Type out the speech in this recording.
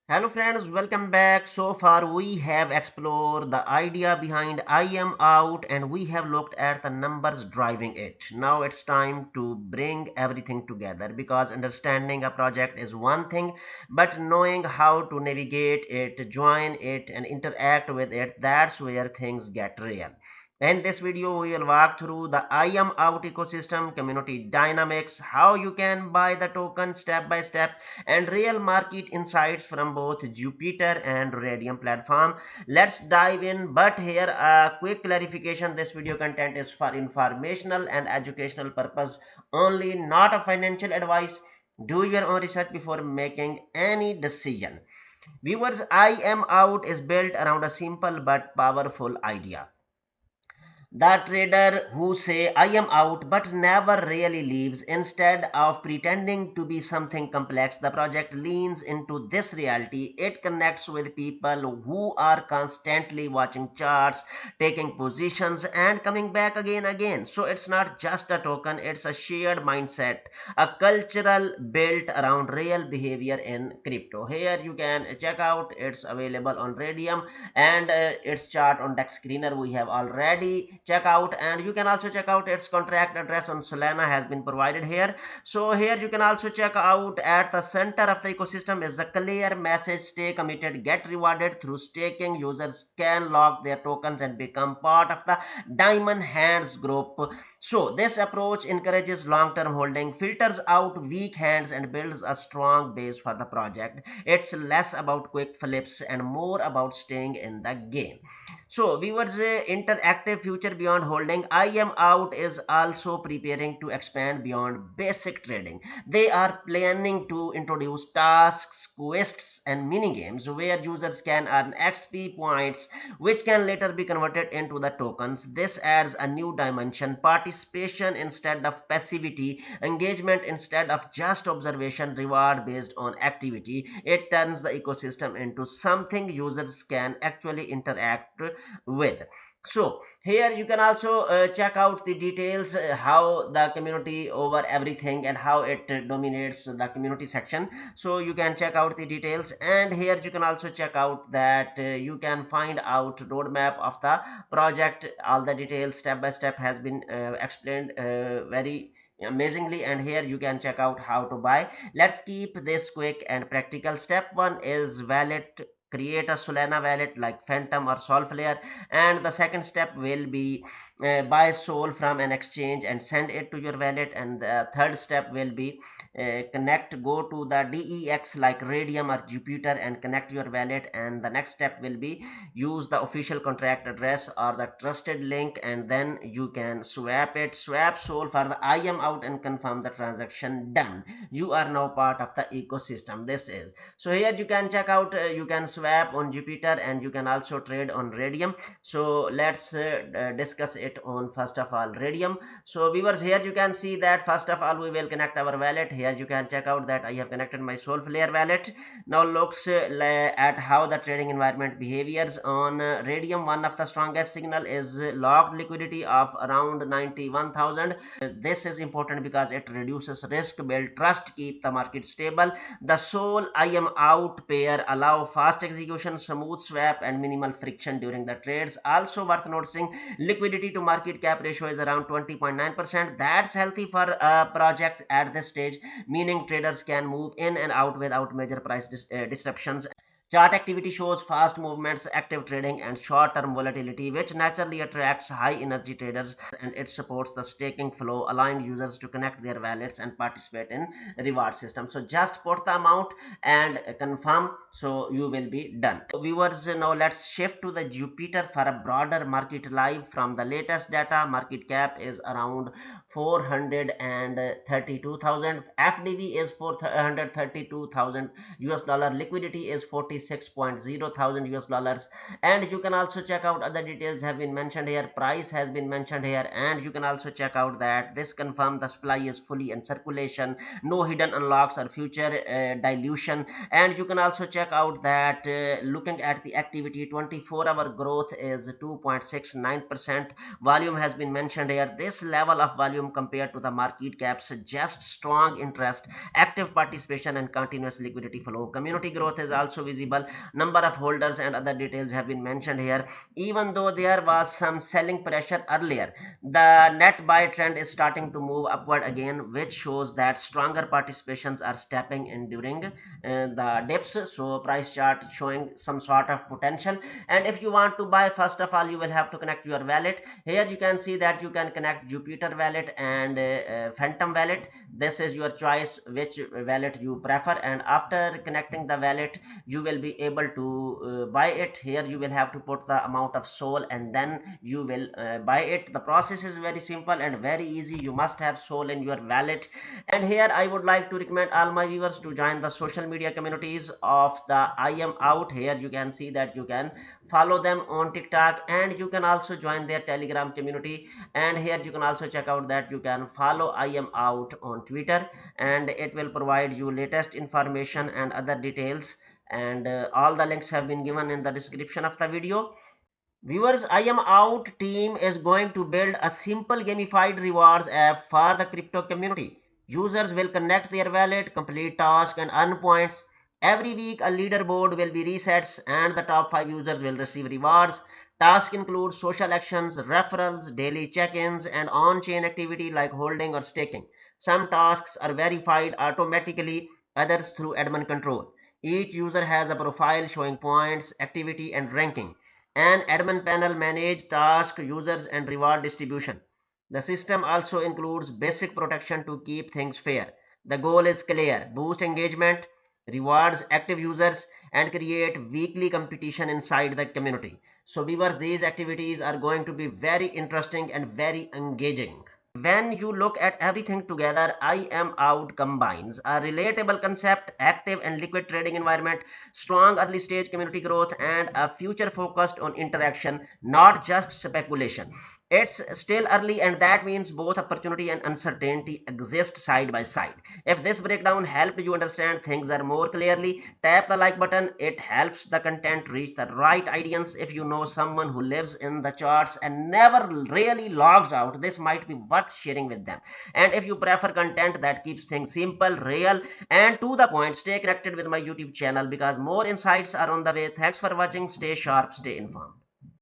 Hello friends, welcome back. So far we have explored the idea behind I am out and we have looked at the numbers driving it. Now it's time to bring everything together because understanding a project is one thing, but knowing how to navigate it, join it and interact with it, that's where things get real. In this video, we will walk through the I am out ecosystem, community dynamics, how you can buy the token step by step, and real market insights from both Jupiter and Raydium platform. Let's dive in, but here a quick clarification: this video content is for informational and educational purpose only, not a financial advice. Do your own research before making any decision. Viewers, I am out is built around a simple but powerful idea: the trader who say I am out but never really leaves. Instead of pretending to be something complex, the project leans into this reality. It connects with people who are constantly watching charts, taking positions and coming back again. So it's not just a token, it's a shared mindset, a cultural built around real behavior in crypto. Here you can check out, it's available on Radium, and its chart on dex screener we have already check out, and you can also check out its contract address on Solana has been provided here. So here you can also check out at the center of the ecosystem is a clear message: stay committed, get rewarded through staking. Users can lock their tokens and become part of the diamond hands group. So this approach encourages long-term holding, filters out weak hands and builds a strong base for the project. It's less about quick flips and more about staying in the game. So viewers, interactive future beyond holding. I am out is also preparing to expand beyond basic trading. They are planning to introduce tasks, quests, and mini games where users can earn XP points, which can later be converted into the tokens. This adds a new dimension: participation instead of passivity, engagement instead of just observation, reward based on activity. It turns the ecosystem into something users can actually interact with. So here you can also check out the details, how the community over everything and how it dominates the community section. So you can check out the details, and here you can also check out that you can find out roadmap of the project. All the details step by step has been explained very amazingly, and here you can check out how to buy. Let's keep this quick and practical. Step one is wallet. Create a Solana wallet like Phantom or Solflare, and the second step will be buy Sol from an exchange and send it to your wallet, and the third step will be go to the DEX like Radium or Jupiter and connect your wallet, and the next step will be use the official contract address or the trusted link, and then you can swap Sol for the I am out and confirm the transaction. Done. You are now part of the ecosystem. This is so here you can check out, you can swap on Jupiter and you can also trade on Radium. So let's discuss it on first of all Radium. So viewers, here you can see that first of all we will connect our wallet. Here you can check out that I have connected my Solflare wallet. Now looks at how the trading environment behaviors on Radium. One of the strongest signal is locked liquidity of around 91,000. This is important because it reduces risk, build trust, keep the market stable. The Sol I am out pair allow fast execution, smooth swap, and minimal friction during the trades. Also worth noticing, liquidity to market cap ratio is around 20.9%. That's healthy for a project at this stage, meaning traders can move in and out without major price disruptions. Chart activity shows fast movements, active trading, and short-term volatility, which naturally attracts high-energy traders, and it supports the staking flow, allowing users to connect their wallets and participate in reward system. So just put the amount and confirm, so you will be done. So viewers, now let's shift to the Jupiter for a broader market live. From the latest data, market cap is around 432,000. FDV is 432,000 US dollar. Liquidity is 46.0 thousand US dollars. And you can also check out other details have been mentioned here, price has been mentioned here, and you can also check out that this confirmed the supply is fully in circulation, no hidden unlocks or future dilution. And you can also check out that looking at the activity, 24-hour growth is 2.69%. Volume has been mentioned here. This level of volume compared to the market cap suggests strong interest, active participation, and continuous liquidity flow. Community growth is also visible. Number of holders and other details have been mentioned here. Even though there was some selling pressure earlier, the net buy trend is starting to move upward again, which shows that stronger participations are stepping in during the dips. So price chart showing some sort of potential. And if you want to buy, first of all you will have to connect your wallet. Here you can see that you can connect Jupiter wallet and Phantom wallet. This is your choice which wallet you prefer, and after connecting the wallet you will be able to buy it. Here you will have to put the amount of Sol and then you will buy it. The process is very simple and very easy. You must have Sol in your wallet. And here I would like to recommend all my viewers to join the social media communities of the IMOUT. Here you can see that you can follow them on TikTok, and you can also join their Telegram community. And here you can also check out that you can follow IMOUT on Twitter, and it will provide you latest information and other details. And all the links have been given in the description of the video. Viewers, IMOUT team is going to build a simple gamified rewards app for the crypto community. Users will connect their wallet, complete tasks, and earn points. Every week, a leaderboard will be resets, and the top 5 users will receive rewards. Tasks include social actions, referrals, daily check-ins, and on-chain activity like holding or staking. Some tasks are verified automatically, others through admin control. Each user has a profile showing points, activity, and ranking. An admin panel manages tasks, users, and reward distribution. The system also includes basic protection to keep things fair. The goal is clear: boost engagement, rewards active users, and create weekly competition inside the community. So viewers, these activities are going to be very interesting and very engaging. When you look at everything together, IMOUT combines a relatable concept, active and liquid trading environment, strong early stage community growth, and a future focused on interaction, not just speculation. It's still early, and that means both opportunity and uncertainty exist side by side. If this breakdown helped you understand things are more clearly, tap the like button. It helps the content reach the right audience. If you know someone who lives in the charts and never really logs out, this might be worth sharing with them. And if you prefer content that keeps things simple, real, and to the point, stay connected with my YouTube channel because more insights are on the way. Thanks for watching. Stay sharp, stay informed.